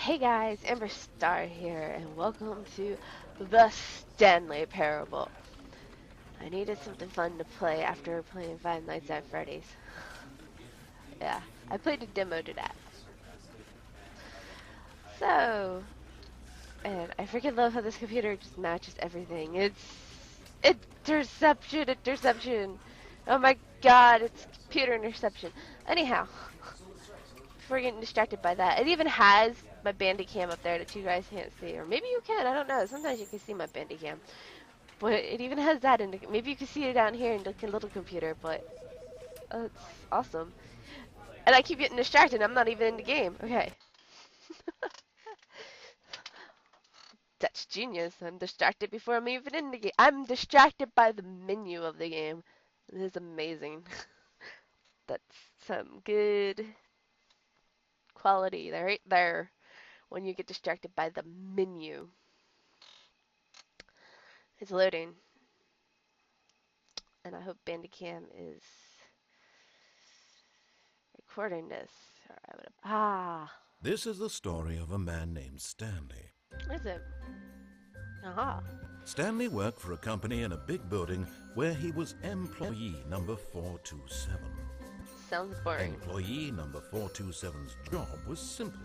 Hey guys, Amber Star here, and welcome to the Stanley Parable. I needed something fun to play after playing Five Nights at Freddy's. Yeah, I played a demo to that. So, and I freaking love how this computer just matches everything. It's interception. Oh my god, it's computer interception. Anyhow, before getting distracted by that, it even has my Bandicam up there that you guys can't see, or maybe you can. I don't know. Sometimes you can see my Bandicam. But it even has that in the, maybe you can see it down here in the little computer, but it's awesome. And I keep getting distracted. I'm not even in the game. Okay. That's genius. I'm distracted before I'm even in the game. I'm distracted by the menu of the game. It is amazing. That's some good quality right there when you get distracted by the menu. It's loading. And I hope Bandicam is recording this. Ah. This is the story of a man named Stanley. Is it? Aha. Stanley worked for a company in a big building where he was employee number 427. Sounds boring. Employee number 427's job was simple.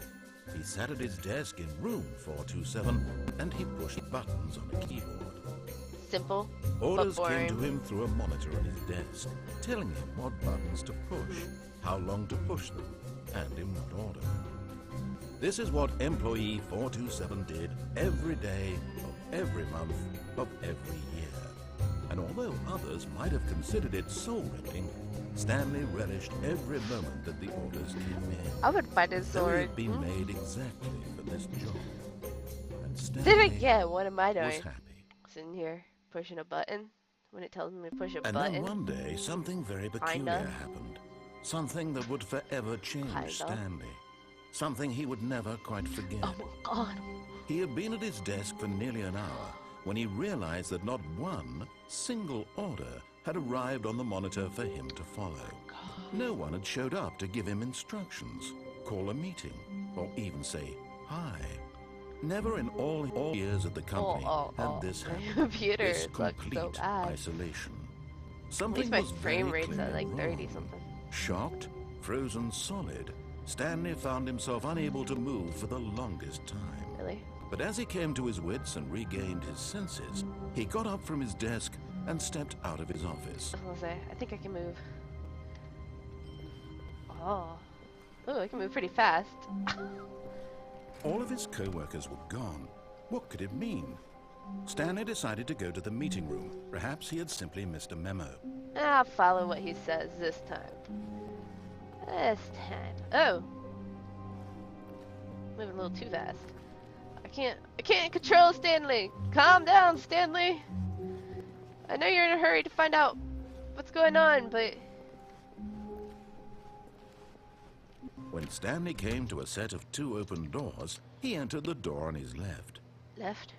He sat at his desk in room 427 and he pushed buttons on a keyboard. Simple, Orders but boring. came to him through a monitor on his desk, telling him what buttons to push, how long to push them, and in what order. This is what employee 427 did every day of every month of every year. And although others might have considered it soul-ripping, Stanley relished every moment that the orders came in. I would find his They sword. had been made exactly for this job. And Did Stanley it again? What am I was doing? happy. Sitting here pushing a button when it tells me to push a And button. then one day, something very peculiar happened. Something that would forever change Stanley. Something he would never quite forget. Oh my god. He had been at his desk for nearly an hour when he realized that not one single order had arrived on the monitor for him to follow. No one had showed up to give him instructions, call a meeting, or even say hi. Never in all years at the company had this happened. My computer This looks complete so bad. isolation. At Something least my was frame very rate's at clearly like 30 wrong. something. Shocked, frozen solid, Stanley found himself unable to move for the longest time. Really? But as he came to his wits and regained his senses, he got up from his desk and stepped out of his office. I was gonna say, I think I can move. Oh. Oh, I can move pretty fast. All of his co-workers were gone. What could it mean? Stanley decided to go to the meeting room. Perhaps he had simply missed a memo. I'll follow what he says this time. This time. Oh. Moving a little too fast. I can't control Stanley. Calm down, Stanley. I know you're in a hurry to find out what's going on, but When Stanley came to a set of two open doors, he entered the door on his left. left.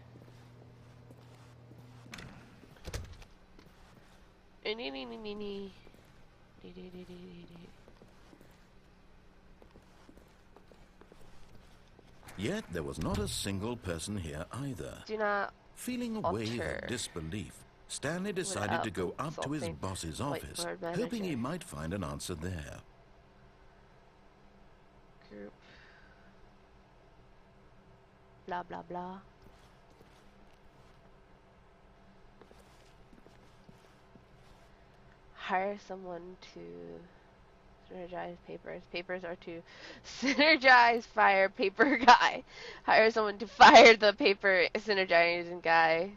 Yet there was not a single person here either. Do not Feeling a wave alter of disbelief, Stanley decided to go up to his consulting. boss's Wait, office, word hoping he manager. might find an answer there. group. Blah blah blah. Hire someone to synergize papers. Papers are to synergize fire paper guy. Hire someone to fire the paper synergizing guy.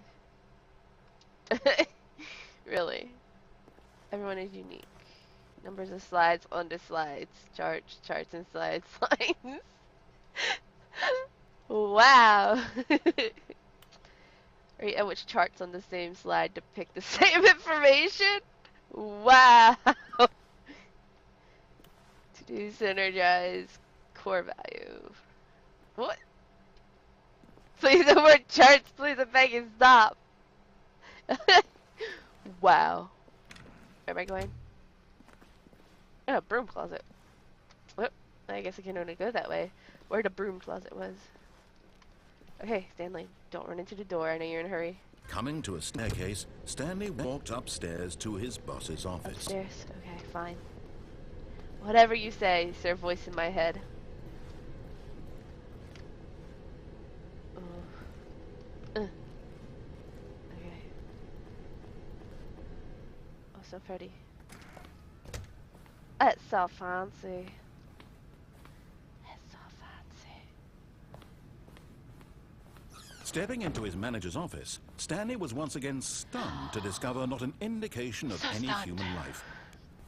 Really. Everyone is unique. Numbers of slides onto slides. Charts and slides. Lines. Wow. Rate at which charts on the same slide depict the same information? Wow. To do synergize core value. What? Please, the word charts, please, I'm begging, stop. Wow. Where am I going? Oh, broom closet. Whoop. I guess I can only go that way. Where the broom closet was. Okay, Stanley, don't run into the door. I know you're in a hurry. Coming to a staircase, Stanley walked upstairs to his boss's office. Upstairs. Okay, fine. Whatever you say, sir. Voice in my head. Okay. Oh, so pretty. It's so fancy. It's so fancy. Stepping into his manager's office, Stanley was once again stunned to discover not an indication of any human life.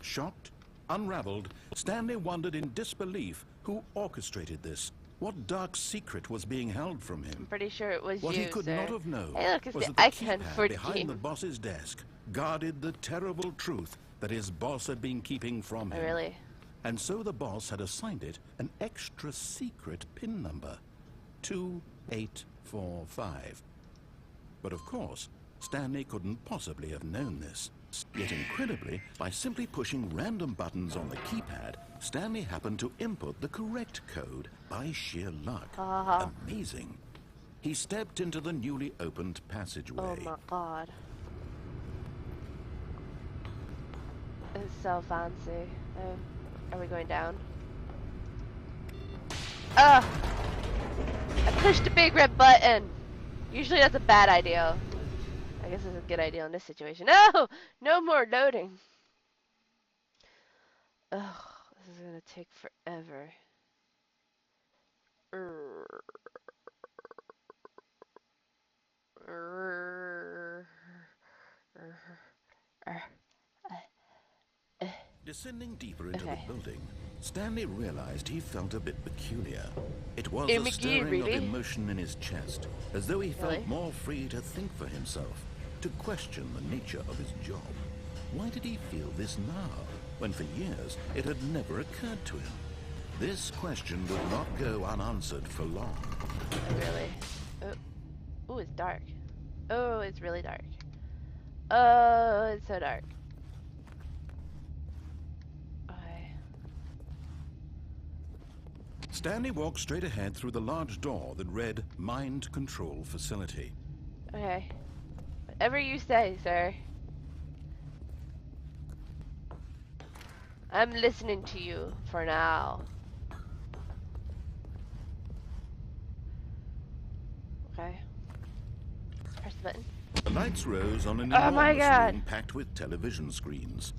Shocked, unraveled, Stanley wondered in disbelief who orchestrated this. What dark secret was being held from him? I'm pretty sure it was what you, he could sir. not have known Hey, look, it's was the that the icon keypad for behind team. the boss's desk guarded the terrible truth that his boss had been keeping from him. Oh, really? And so the boss had assigned it an extra secret PIN number, 2845. But of course, Stanley couldn't possibly have known this. Yet incredibly, by simply pushing random buttons on the keypad, Stanley happened to input the correct code by sheer luck. Amazing. He stepped into the newly opened passageway. Oh my god. It's so fancy. Are we going down? I pushed the big red button! Usually that's a bad idea. I guess it's a good idea in this situation. No! No more loading. Ugh, this is gonna take forever. Descending deeper into Okay. the building, Stanley realized he felt a bit peculiar. It was Oh a my stirring God, really? of emotion in his chest, as though he felt Really? more free to think for himself, to question the nature of his job. Why did he feel this now, when for years it had never occurred to him? This question would not go unanswered for long. Really? Oh, it's dark. Oh, it's really dark. Oh, it's so dark. Okay. Stanley walked straight ahead through the large door that read Mind Control Facility. Okay. Whatever you say, sir. I'm listening to you for now. Okay. Press the button. The lights rose on an Oh my enormous God. room packed with television screens.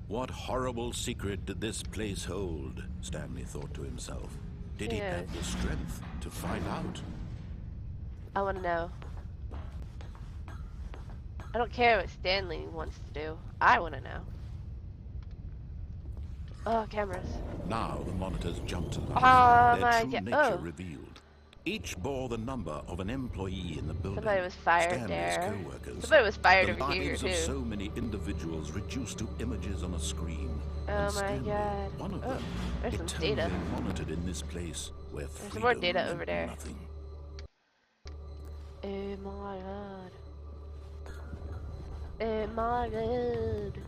What horrible secret did this place hold? Stanley thought to himself. Did he have the strength to find out? I want to know. I don't care what Stanley wants to do. I want to know. Oh, cameras. Now the monitors jumped to life. Oh Their my true God. nature Oh. revealed. Each bore the number of an employee in the building. Somebody was fired Stanley's there. co-workers. Somebody was fired The over here, bodies too. of so many individuals reduced to images on a screen. Oh And my Stanley, God. one of Oh, them, there's some eternally data. monitored in this place where There's some more freedom data over meant there. nothing. Oh my God. Oh my God.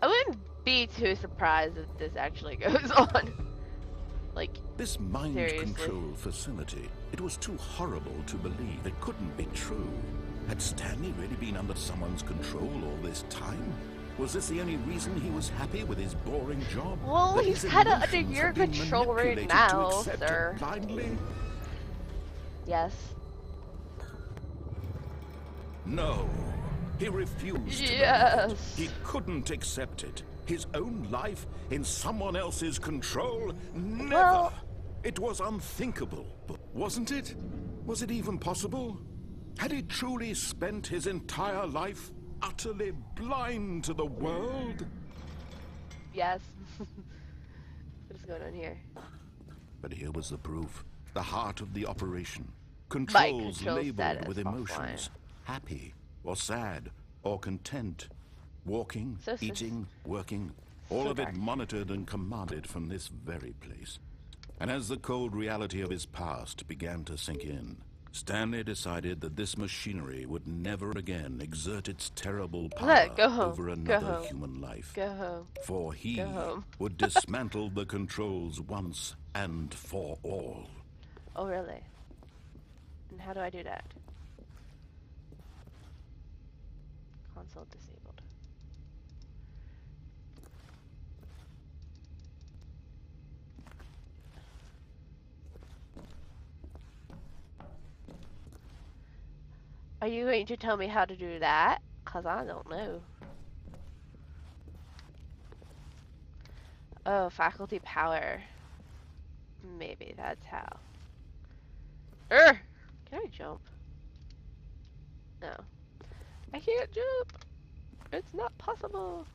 I wouldn't be too surprised if this actually goes on. Like, This mind seriously. control facility, it was too horrible to believe. It couldn't be true. Had Stanley really been under someone's control all this time? Was this the only reason he was happy with his boring job? well, That he's his kind of under emotions your had been control right manipulated to now, accept it sir. blindly? Yes. No. He refused to Yes. believe it. He couldn't accept it. His own life in someone else's control? Never. Well- It was unthinkable. But wasn't it? Was it even possible? Had he truly spent his entire life utterly blind to the world? Yes. What is going on here? But here was the proof. The heart of the operation. Mind Controls control labeled status with emotions. offline. Happy or sad or content. Walking, So eating, working. All so of it dark. monitored and commanded from this very place. And as the cold reality of his past began to sink in, Stanley decided that this machinery would never again exert its terrible power Look, go home. over Go another home. human life. Go home. For he Go home. would dismantle the controls once and for all. Oh, really? And how do I do that? Console disabled. Are you going to tell me how to do that? 'Cause I don't know. Oh, faculty power. Maybe that's how. Can I jump? No. I can't jump! It's not possible!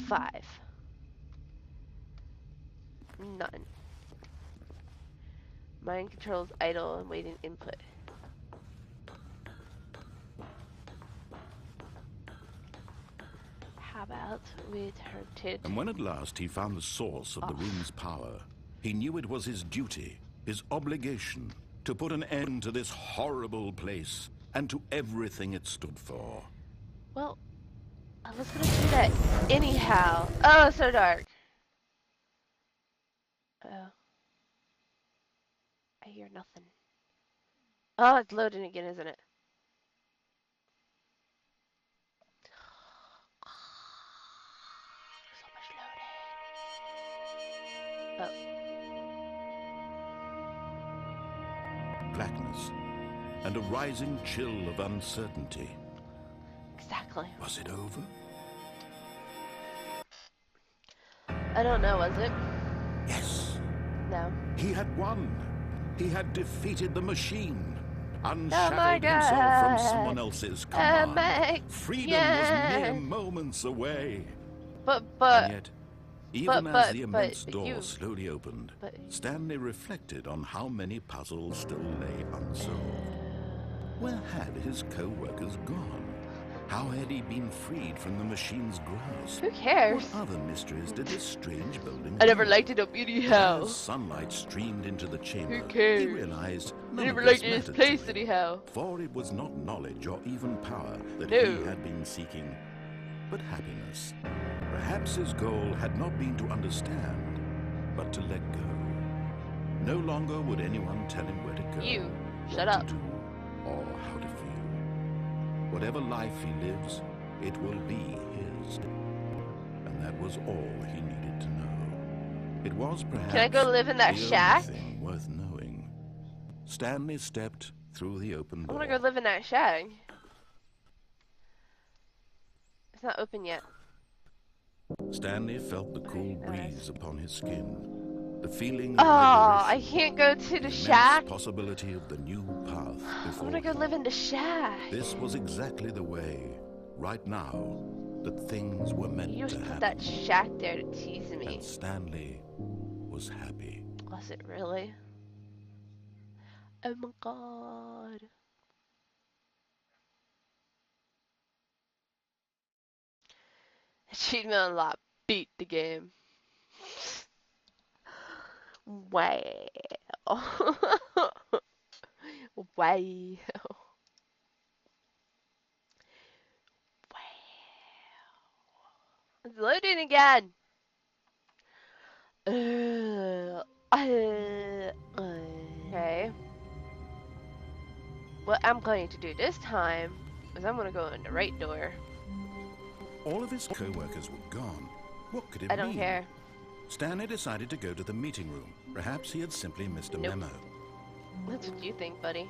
Five. None. Mind controls idle and waiting input. How about we turn to... And when at last he found the source of the room's power, he knew it was his duty, his obligation, to put an end to this horrible place and to everything it stood for. Well, I was gonna do that anyhow. Oh, it's so dark. Oh. I hear nothing. Oh, it's loading again, isn't it? So much loading. Oh. Blackness and a rising chill of uncertainty. Exactly. Was it over? I don't know, was it? Yes. No. He had won. He had defeated the machine. Oh Unshackled himself from someone else's command. Freedom was mere moments away. But And yet, even as the immense but door you- slowly opened, but- Stanley reflected on how many puzzles still lay unsolved. Where had his co-workers gone? How had he been freed from the machine's grasp? Who cares? What other mysteries did this strange building I never hold? liked it up anyhow. As sunlight streamed into the chamber, Who cares? he realized I none never of this liked this mattered place to him. anyhow. For it was not knowledge or even power that No. he had been seeking, but happiness. Perhaps his goal had not been to understand, but to let go. No longer would anyone tell him where to go, You, what shut up. to do, or how to feel. Whatever life he lives, it will be his. And that was all he needed to know. It was perhaps Can I go live in that the shack? only thing worth knowing. Stanley stepped through the open I door. wanna go live in that shack. It's not open yet. Stanley felt the cool breeze upon his skin. The feeling Oh, of I liberation, can't go to the immense shack. possibility of the new path I before wanna go him. live in the shack. This was exactly the way, right now, that things were meant You to just put happen. that shack there to tease me. And Stanley was happy. Was it really? Oh my god. Achievement unlocked. Beat the game. Wow. Wow. It's loading again. Okay. What I'm going to do this time is I'm going to go in the right door. All of his co-workers were gone. What could it I don't mean? care. Stanley decided to go to the meeting room. Perhaps he had simply missed a Nope. memo. That's what you think, buddy.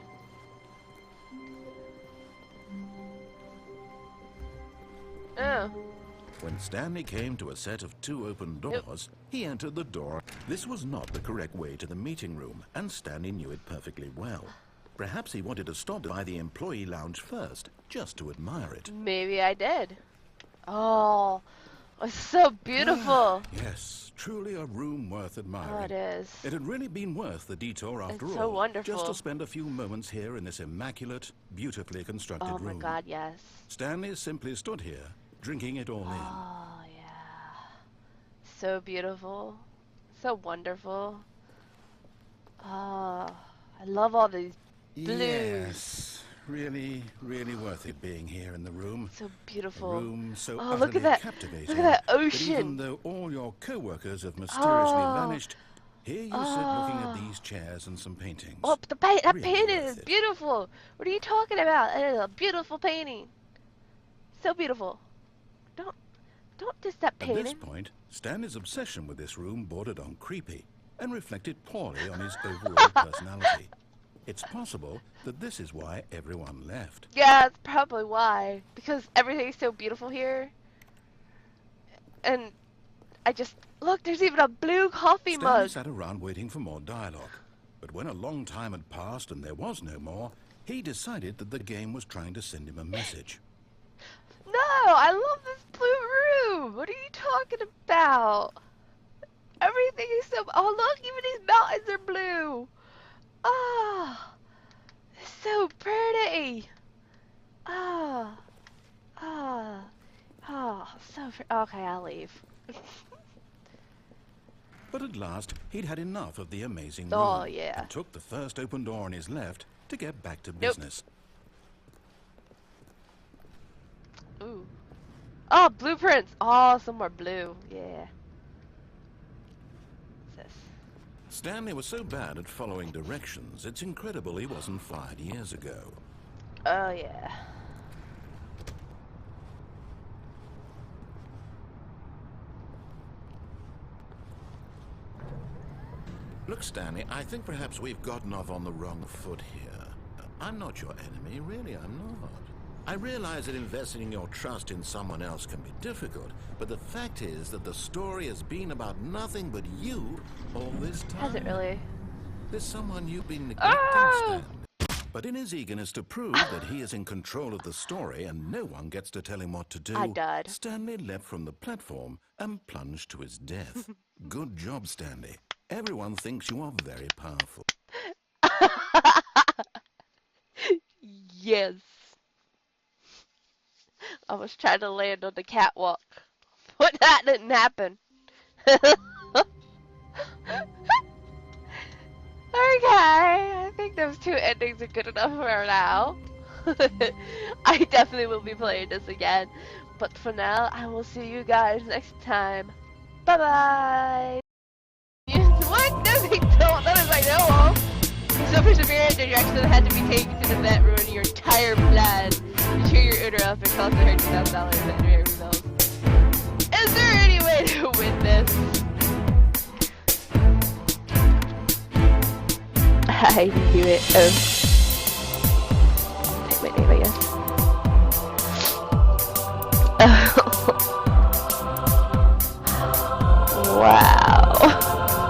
Oh. When Stanley came to a set of 2 open doors, he entered the door. This was not the correct way to the meeting room, and Stanley knew it perfectly well. Perhaps he wanted to stop by the employee lounge first, just to admire it. Maybe I did. Oh, it's so beautiful. Yes, truly a room worth admiring. Oh, it is. It had really been worth the detour after It's all. so wonderful. Just to spend a few moments here in this immaculate, beautifully constructed Oh room. my god, yes. Stanley simply stood here, drinking it all in. Oh, yeah. So beautiful. So wonderful. Oh, I love all these blues. Yes, really, really worth it being here in the room. So A beautiful. room so Oh, utterly look at that. captivating Look at that that ocean. even though all your co-workers have mysteriously Oh. vanished, here you sit looking at these chairs and some paintings. Oh, that Really painting worth is it. beautiful. What are you talking about? It is a beautiful painting. So beautiful. Don't diss that At this painting. point, Stanley's obsession with this room bordered on creepy and reflected poorly on his overall personality. It's possible that this is why everyone left. Yeah, that's probably why. Because everything's so beautiful here. And I just... Look, there's even a blue coffee Stanley mug. sat around waiting for more dialogue. But when a long time had passed and there was no more, he decided that the game was trying to send him a message. No, I love this blue room. What are you talking about? Everything is so... Oh, look, even these mountains are blue. Ah, it's so pretty. Ah, so okay, I'll leave. But at last, he'd had enough of the amazing room Oh, yeah. and took the first open door on his left to get back to Nope. business. Ooh. Oh, blueprints. Oh, some more blue. Yeah. What's this? Stanley was so bad at following directions, it's incredible he wasn't fired years ago. Oh, yeah. Look, Stanley, I think perhaps we've gotten off on the wrong foot here. I'm not your enemy, really, I'm not. I realize that investing your trust in someone else can be difficult, but the fact is that the story has been about nothing but you all this time. Has it really? There's someone you've been neglecting, Stanley. But in his eagerness to prove that he is in control of the story and no one gets to tell him what to do, I died. Stanley leapt from the platform and plunged to his death. Good job, Stanley. Everyone thinks you are very powerful. Yes. I was trying to land on the catwalk, but that didn't happen. Okay, I think those two endings are good enough for now. I definitely will be playing this again, but for now, I will see you guys next time. Bye bye. What? No, they don't. Not as I know of. So perseverance injection had to be taken to the vet, ruining your entire plan. You cheer your owner up and cost her $2,000 veterinary bills. Is there any way to win this? I knew it. Take my name, I guess. Wow.